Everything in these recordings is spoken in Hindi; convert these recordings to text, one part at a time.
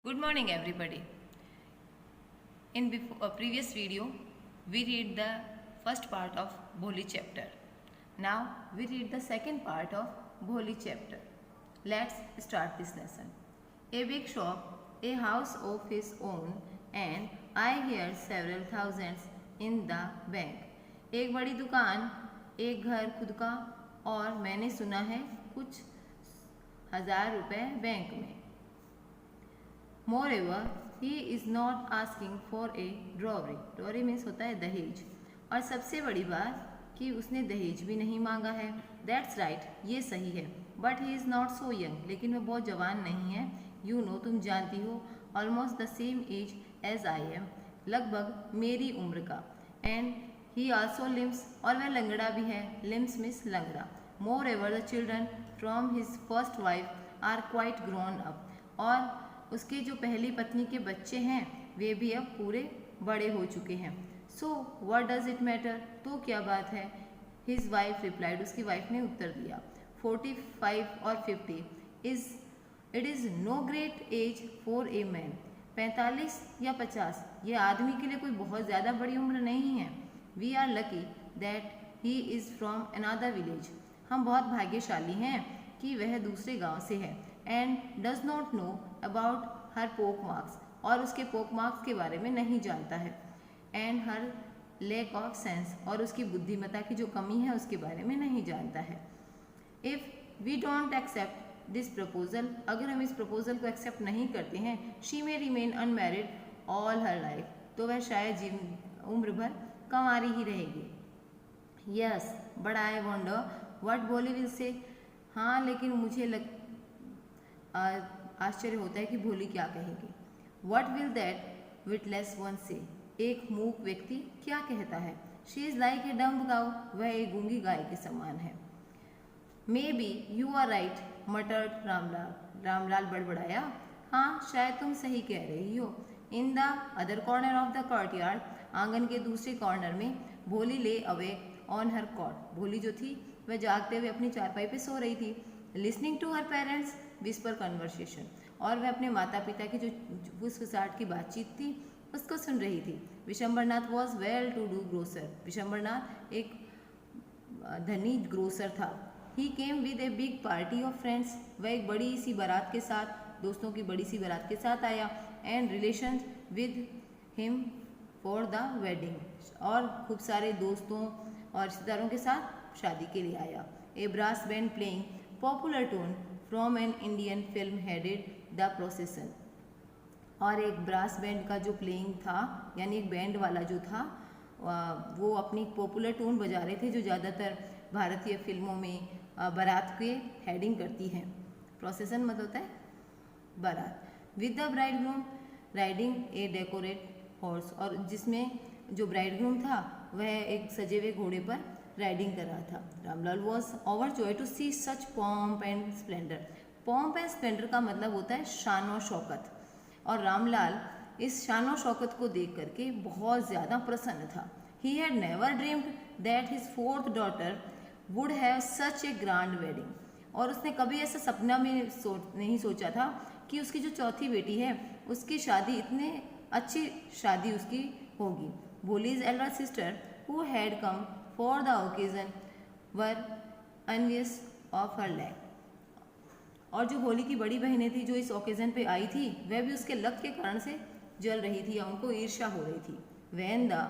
Good morning everybody. In a previous video, we read the first part of Bholi chapter. Now we read the second part of Bholi chapter. Let's start this lesson. A big shop, a house of his own, and I hear several thousands in the bank. एक बड़ी दुकान, एक घर खुद का, और मैंने सुना है कुछ हजार रुपए बैंक में. Moreover, he is not asking for a dowry. Dowry means होता है दहेज. और सबसे बड़ी बात कि उसने दहेज भी नहीं मांगा है. That's right, ये सही है. But he is not so young. लेकिन वह बहुत जवान नहीं है. You know, तुम जानती हो. Almost the same age as I am. लगभग मेरी उम्र का. And he also limps. और वह लंगड़ा भी है. Limps means लंगड़ा. Moreover, the children from his first wife are quite grown up. और उसके जो पहली पत्नी के बच्चे हैं वे भी अब पूरे बड़े हो चुके हैं. So what does it matter? तो क्या बात है? His wife replied. उसकी वाइफ ने उत्तर दिया. 45 और 50 it is no great age for a man. 45 या 50 ये आदमी के लिए कोई बहुत ज़्यादा बड़ी उम्र नहीं है. We are lucky that he is from another village. हम बहुत भाग्यशाली हैं कि वह दूसरे गांव से है. And does not know about her पोक मार्क्स. और उसके पोक मार्क्स के बारे में नहीं जानता है. And her lack of sense. और उसकी बुद्धिमत्ता की जो कमी है उसके बारे में नहीं जानता है. If we don't accept this proposal, अगर हम इस प्रपोजल को एक्सेप्ट नहीं करते हैं, she may remain unmarried all her life, तो वह शायद उम्र भर कंवारी ही रहेगी. Yes but I wonder what Bholi will say. हाँ लेकिन मुझे आश्चर्य होता है कि भोली क्या कहेगी. What will that witless one say. एक मूक व्यक्ति क्या कहता है. She is like a dumb cow. वह एक गूंगी गाय के समान है. May be you are right muttered Ramlal. Ramlal बड़बड़ाया. हाँ शायद तुम सही कह रही हो. In the other corner of the courtyard, आंगन के दूसरे कॉर्नर में, भोली ले अवेक ऑन हर कॉट. भोली जो थी वह जागते हुए अपनी चारपाई पे सो रही थी. Listening to her parents whisper conversation. और वह अपने माता पिता की जो फुसफुसाहट की बातचीत थी उसको सुन रही थी. Vishambharnath was well to do grocer. Vishambharnath एक धनी ग्रोसर था. He came with a big party of friends. वह एक बड़ी सी बारात के साथ, दोस्तों की बड़ी सी बारात के साथ आया. And relation with him for the wedding. और खूब सारे दोस्तों और रिश्तेदारों के साथ शादी के लिए आया. A brass band playing popular tune from an Indian film headed the procession. और एक ब्रास बैंड का जो प्लेइंग था, यानी एक बैंड वाला जो था, वो अपनी पॉपुलर टोन बजा रहे थे जो ज़्यादातर भारतीय फिल्मों में बारात के हेडिंग करती हैं. प्रोसेसन मतलब होता है बारात. With the bride groom riding A decorate horse. और जिसमें जो ब्राइड ग्रूम था वह एक सजे हुए घोड़े पर राइडिंग कर रहा था. Ramlal was overjoyed to see such pomp and splendour. Pomp and splendour का मतलब होता है शान और शौकत. और रामलाल इस शान और शौकत को देख करके बहुत ज़्यादा प्रसन्न था. He had never dreamed that his fourth daughter would have such A grand wedding. और उसने कभी ऐसा सपना में नहीं सोचा था कि उसकी जो चौथी बेटी है उसकी शादी, इतने अच्छी शादी उसकी होगी. Bholi's elder sister who had come for the occasion were envious of her luck. और जो भोली की बड़ी बहनें थी जो इस ओकेजन पे आई थी वह भी उसके लक के कारण से जल रही थी या उनको ईर्ष्या हो रही थी. When the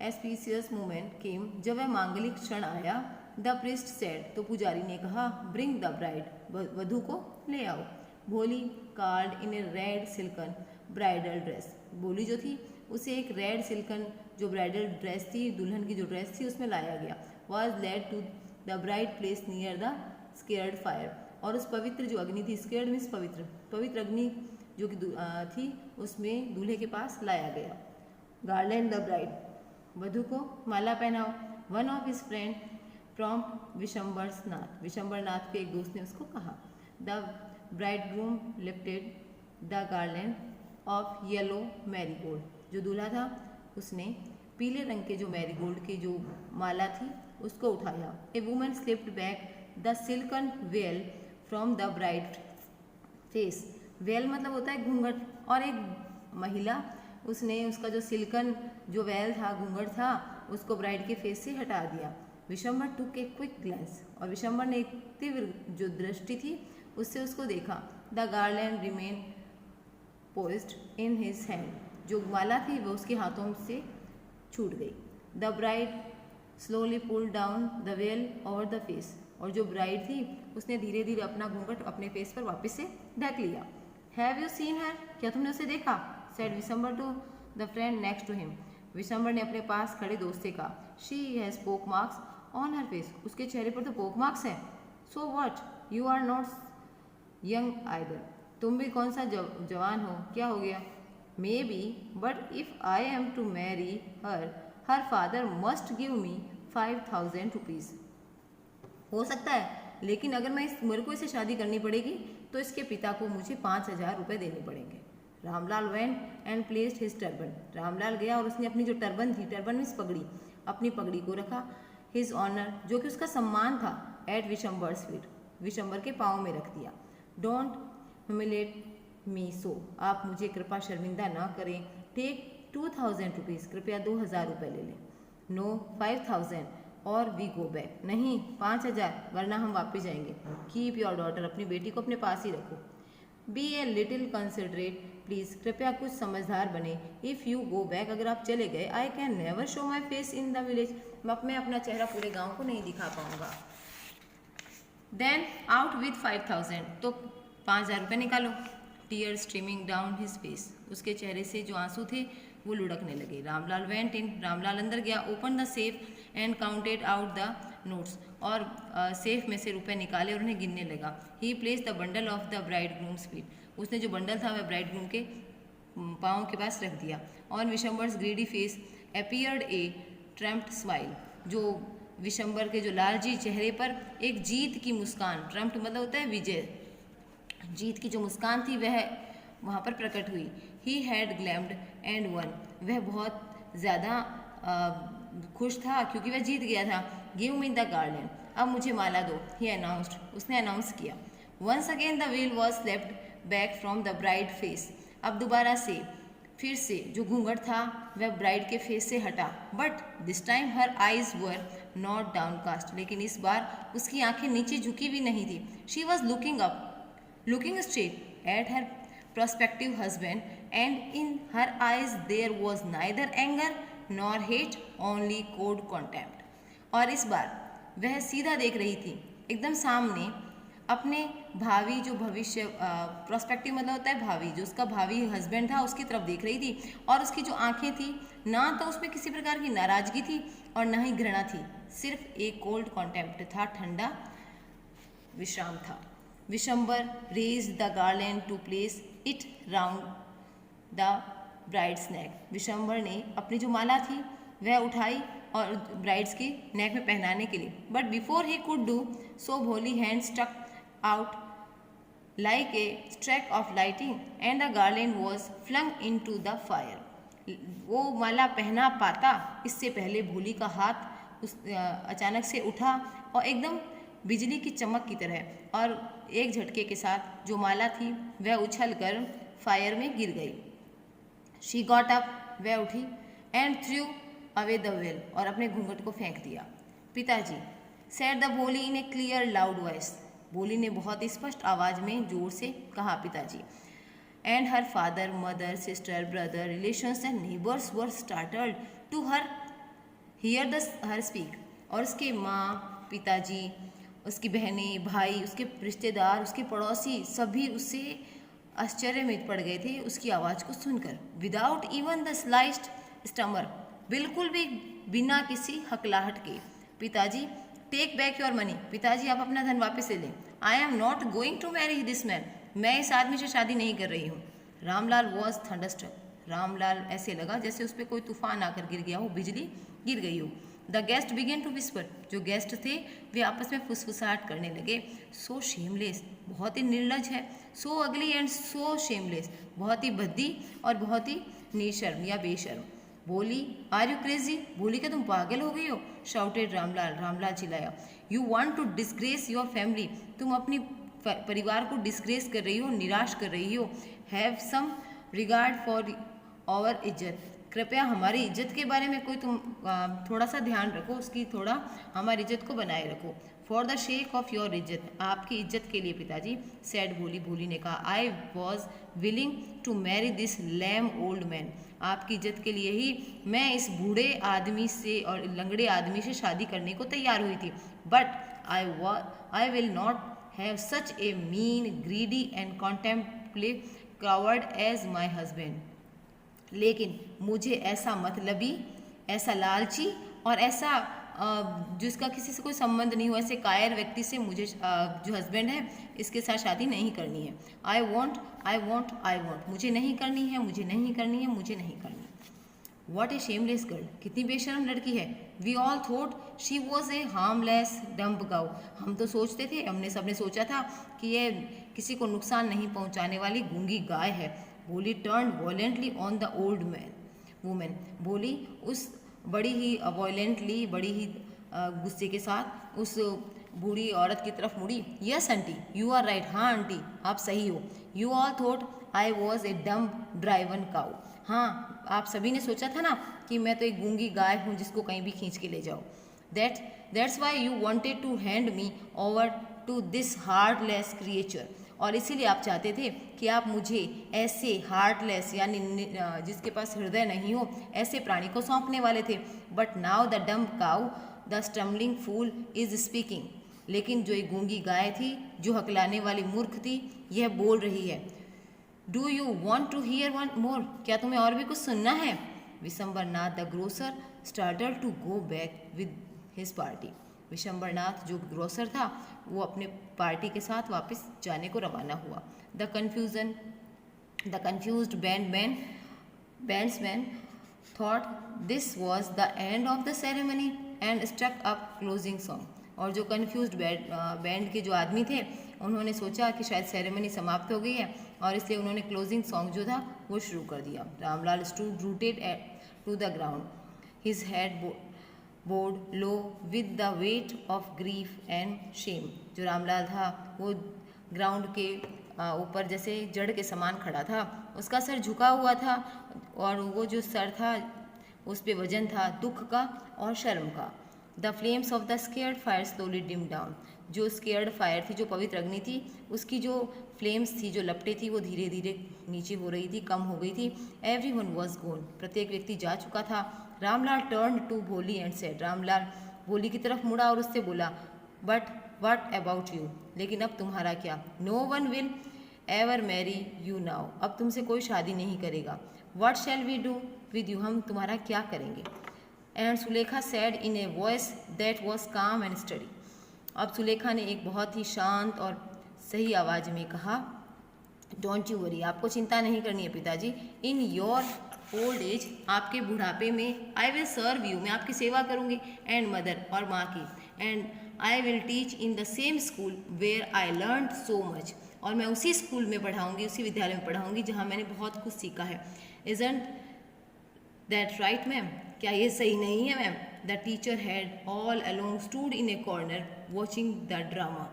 auspicious moment came, जब वह मांगलिक क्षण आया, the priest said, तो पुजारी ने कहा, bring the bride, वधू को ले आओ. Bholi clad in a red silken bridal dress. भोली जो थी उसे एक रेड सिल्कन जो ब्राइडल ड्रेस थी, दुल्हन की जो ड्रेस थी, उसमें लाया गया. Was led to the bride place near the sacred fire. और उस पवित्र जो अग्नि थी, स्केयर्ड मीन्स पवित्र, पवित्र अग्नि जो कि थी उसमें दूल्हे के पास लाया गया. गार्लैंड द ब्राइड, वधू को माला पहनाओ. One of his friend from Vishambharnath, Vishambharnath के एक दोस्त ने उसको कहा. The bride groom lifted the garland of yellow marigold. जो दूल्हा था उसने पीले रंग के जो मैरीगोल्ड की जो माला थी उसको उठाया. A woman slipped back the silken well from the bride face. Well मतलब होता है घूंघट, और एक महिला उसने उसका जो सिल्कन जो वेल था, घूंघट था, उसको ब्राइड के फेस से हटा दिया। विशंबर टुक ए क्विक ग्लैंस, और विशंबर ने एक तीव्र जो दृष्टि थी उससे उसको देखा। The garland remain poised in his hand, जो माला थी वो उसके हाथों से छूट गई। The bride slowly pulled down the veil over the face, और जो ब्राइड थी उसने धीरे धीरे अपना घूंघट अपने फेस पर वापस से ढक लिया। हैव यू सीन हर, क्या तुमने उसे देखा? Said Vishambar to the friend next to him, Vishambar ने अपने पास खड़े दोस्त से कहा। She has pock marks on her face, उसके चेहरे पर तो पोक मार्क्स हैं। So what, you are not young either, तुम भी कौन सा जवान हो, क्या हो गया? Maybe, but if I am to marry her father must give me 5000 rupees. हो सकता है, लेकिन अगर मेरे को इसे शादी करनी पड़ेगी तो इसके पिता को मुझे 5000 रुपये देने पड़ेंगे। Ramlal went and placed his turban, Ramlal गया और उसने अपनी जो टर्बन थी, टर्बन मीन्स पगड़ी, अपनी पगड़ी को रखा। हिज ऑनर, जो कि उसका सम्मान था, एट विशंबर्स फीट, विशंबर के पाँव में रख दिया। डोंट ह्यूमिलेट मी सो, आप मुझे कृपा शर्मिंदा ना करें। टेक 2000 रुपीज़, कृपया 2000 रुपये ले लें। नो 5000 और वी गो बैक, नहीं 5000 वरना हम वापस जाएंगे। कीप योर डॉटर, अपनी बेटी को अपने पास ही रखो। Be a little considerate please, कृपया कुछ समझदार बने। इफ़ यू गो बैक, अगर आप चले गए, I can never show my face in the village, मैं अपना चेहरा पूरे गाँव को नहीं दिखा पाऊँगा। देन आउट विथ 5000, तो 5000 रुपये निकालो। Tear streaming down his face, उसके चेहरे से जो आंसू थे वो लुढ़कने लगे। रामलाल वेंट इन, रामलाल अंदर गया। Open the safe and counted out the notes, और सेफ में से रुपए निकाले और उन्हें गिनने लगा। He place the bundle of the bride grooms feet, उसने जो बंडल था वह ब्राइड ग्रूम के पाँव के पास रख दिया। On Vishambhar's greedy face appeared a triumphant smile, जो विशंबर के जो लालजी चेहरे पर एक जीत की मुस्कान, ट्रम्प्ड मतलब होता है विजय, जीत की जो मुस्कान थी वह वहाँ पर प्रकट हुई। ही हैड ग्लैम्ड एंड वन, वह बहुत ज़्यादा खुश था क्योंकि वह जीत गया था। गिव मी द गार्लैंड, अब मुझे माला दो। ही अनाउंस्ड, उसने अनाउंस किया। Once again the veil was slapped back from the bride face, अब दोबारा से फिर से जो घूंघट था वह ब्राइड के फेस से हटा। But this time her eyes were not downcast, लेकिन इस बार उसकी आंखें नीचे झुकी भी नहीं थी। She was looking up, looking straight at her prospective husband, and in her eyes there was neither anger nor hate, only cold contempt. और इस बार वह सीधा देख रही थी, एकदम सामने, अपने भावी जो भविष्य, प्रोस्पेक्टिव मतलब होता है भावी, जो उसका भावी हस्बैंड था उसकी तरफ देख रही थी। और उसकी जो आंखें थी, ना तो उसमें किसी प्रकार की नाराजगी थी और ना ही घृणा थी, सिर्फ एक कोल्ड कॉन्टेम्प्ट था, ठंडा विश्राम था। Vishambhar raised the garland to place it round the bride's neck, Vishambhar ने अपनी जो माला थी वह उठाई और ब्राइड्स की नेक में पहनाने के लिए। But before he could do so Bholi hand stuck out like a streak of lightning and the garland was flung into the fire. वो माला पहना पाता इससे पहले भोली का हाथ अचानक से उठा और एकदम बिजली की चमक की तरह, और एक झटके के साथ जो माला थी वह उछल कर फायर में गिर गई। शी गॉट अप, वह उठी, and through away the well, और अपने घूंघट को फेंक दिया। पिताजी, सेड द भोली इन ए क्लियर लाउड वॉइस, भोली ने बहुत स्पष्ट आवाज में जोर से कहा, पिताजी। And her father, mother, sister, brother, relations and neighbours were startled to her hear her speak, और उसके माँ, पिताजी, उसकी बहनें, भाई, उसके रिश्तेदार, उसके पड़ोसी सभी उससे आश्चर्य में पड़ गए थे उसकी आवाज़ को सुनकर। विदाउट इवन द स्लाइस्ड स्टमर, बिल्कुल भी बिना किसी हकलाहट के। पिताजी, टेक बैक योर मनी, पिताजी आप अपना धन वापस ले लें। I am not going to marry this man, मैं इस आदमी से शादी नहीं कर रही हूँ। रामलाल वॉज थंडरस्ट्रक, रामलाल ऐसे लगा जैसे उस पर कोई तूफान आकर गिर गया हो, बिजली गिर गई हो। The guest began to whisper, जो गेस्ट थे वे आपस में फुसफुसाहट करने लगे। सो शेमलेस, बहुत ही निर्लज है। सो अगली एंड सो शेमलेस, बहुत ही भद्दी और बहुत ही निशर्म या बेशर्म। बोली, आर यू क्रेजी, बोली क्या तुम पागल हो गई हो? शाउटेड रामलाल, रामलाल चिल्लाया। You want to disgrace your family, तुम अपनी परिवार को डिस्ग्रेस कर रही हो, निराश कर रही हो। Have some regard for our इज्जत, कृपया हमारी इज्जत के बारे में कोई तुम थोड़ा सा ध्यान रखो, उसकी थोड़ा हमारी इज्जत को बनाए रखो। For the shake of your इज्जत, आपकी इज्जत के लिए पिताजी, सैड भोली, भोली ने कहा। I was willing to marry this lame old man, आपकी इज्जत के लिए ही मैं इस बूढ़े आदमी से और लंगड़े आदमी से शादी करने को तैयार हुई थी। But I will not have such a mean, greedy and contemptible coward as my husband, लेकिन मुझे ऐसा मतलबी, ऐसा लालची और ऐसा जिसका किसी से कोई संबंध नहीं हो, ऐसे कायर व्यक्ति से मुझे जो हस्बैंड है इसके साथ शादी नहीं करनी है। आई वॉन्ट, मुझे नहीं करनी है, मुझे नहीं करनी है, मुझे नहीं करनी। वॉट ए शेमलेस गर्ल, कितनी बेशरम लड़की है। We all thought she was a harmless dumb cow, हम तो सोचते थे, हमने सबने सोचा था कि ये किसी को नुकसान नहीं पहुंचाने वाली गूंगी गाय है। Bholi turn violently on the old women, Bholi उस बड़ी ही वॉयलेंटली, बड़ी ही गुस्से के साथ उस बूढ़ी औरत की तरफ मुड़ी। Yes aunty, you are right, हाँ आंटी आप सही हो। You all thought I was a dumb driven cow, हाँ आप सभी ने सोचा था ना कि मैं तो एक गूंगी गाय हूँ जिसको कहीं भी खींच के ले जाओ। That's why you wanted to hand me over to this heartless creature, और इसीलिए आप चाहते थे कि आप मुझे ऐसे हार्टलेस यानी जिसके पास हृदय नहीं हो ऐसे प्राणी को सौंपने वाले थे। But now the dumb cow the stumbling fool is speaking, लेकिन जो एक गूंगी गाय थी, जो हकलाने वाली मूर्ख थी, यह बोल रही है। Do you want to hear one more, क्या तुम्हें और भी कुछ सुनना है। Vishambharnath the grocer started to go back with his party, Vishambharnath जो ग्रोसर था वो अपने पार्टी के साथ वापस जाने को रवाना हुआ। The confused bandsmen thought this was the end of the ceremony and struck up closing song, और जो कन्फ्यूज्ड बैंड के जो आदमी थे उन्होंने सोचा कि शायद सेरेमनी समाप्त हो गई है, और इसलिए उन्होंने क्लोजिंग सॉन्ग जो था वो शुरू कर दिया। Ramlal stood rooted to the ground, his head bowed low with the weight of grief and shame, जो रामलाल था वो ग्राउंड के ऊपर जैसे जड़ के समान खड़ा था, उसका सर झुका हुआ था और वो जो सर था उस पे वजन था दुख का और शर्म का। The flames of the sacred fire slowly dim down, जो स्केयर्ड फायर थी, जो पवित्र अग्नि थी, उसकी जो फ्लेम्स थी, जो लपटें थी, वो धीरे धीरे नीचे हो रही थी, कम हो गई थी। एवरीवन वाज गोन, प्रत्येक व्यक्ति जा चुका था। रामलाल टर्न टू भोली एंड सेड, रामलाल भोली की तरफ मुड़ा और उससे बोला, बट व्हाट अबाउट यू, लेकिन अब तुम्हारा क्या। No one will ever marry you now, अब तुमसे कोई शादी नहीं करेगा। What shall we do with you, हम तुम्हारा क्या करेंगे। And Sulekha said in a voice that was calm and steady, अब सुलेखा ने एक बहुत ही शांत और सही आवाज़ में कहा, डोंट यू वरी, आपको चिंता नहीं करनी है पिताजी। इन योर ओल्ड एज, आपके बुढ़ापे में, आई विल सर्व यू, मैं आपकी सेवा करूँगी, एंड मदर, और माँ की, and I will teach in the same school where I learn so much, और मैं उसी स्कूल में पढ़ाऊँगी, उसी विद्यालय में पढ़ाऊँगी जहाँ मैंने बहुत कुछ सीखा है। इजंट दैट राइट मैम, क्या ये सही नहीं है ma'am. The teacher had all along stood in A corner watching the drama,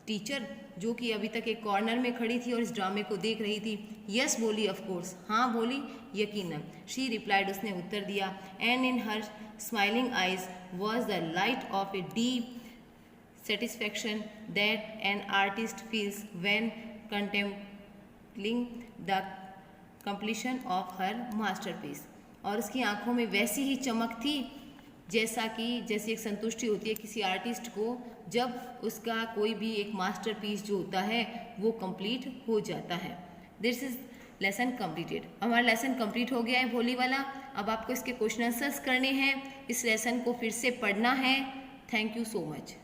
teacher जो कि अभी तक एक कॉर्नर में खड़ी थी और इस ड्रामे को देख रही थी। यस बोली, ऑफ कोर्स, हाँ बोली, यकीनन। शी रिप्लाइड, उसने उत्तर दिया। And in her smiling eyes was the light of a deep satisfaction that an artist feels when contemplating the completion of her masterpiece, और उसकी आंखों में वैसी ही चमक थी जैसी एक संतुष्टि होती है किसी आर्टिस्ट को जब उसका कोई भी एक मास्टरपीस जो होता है वो कंप्लीट हो जाता है। दिस इज लेसन कंप्लीटेड, हमारा लेसन कंप्लीट हो गया है भोली वाला। अब आपको इसके क्वेश्चन आंसर्स करने हैं, इस लेसन को फिर से पढ़ना है। Thank you so much.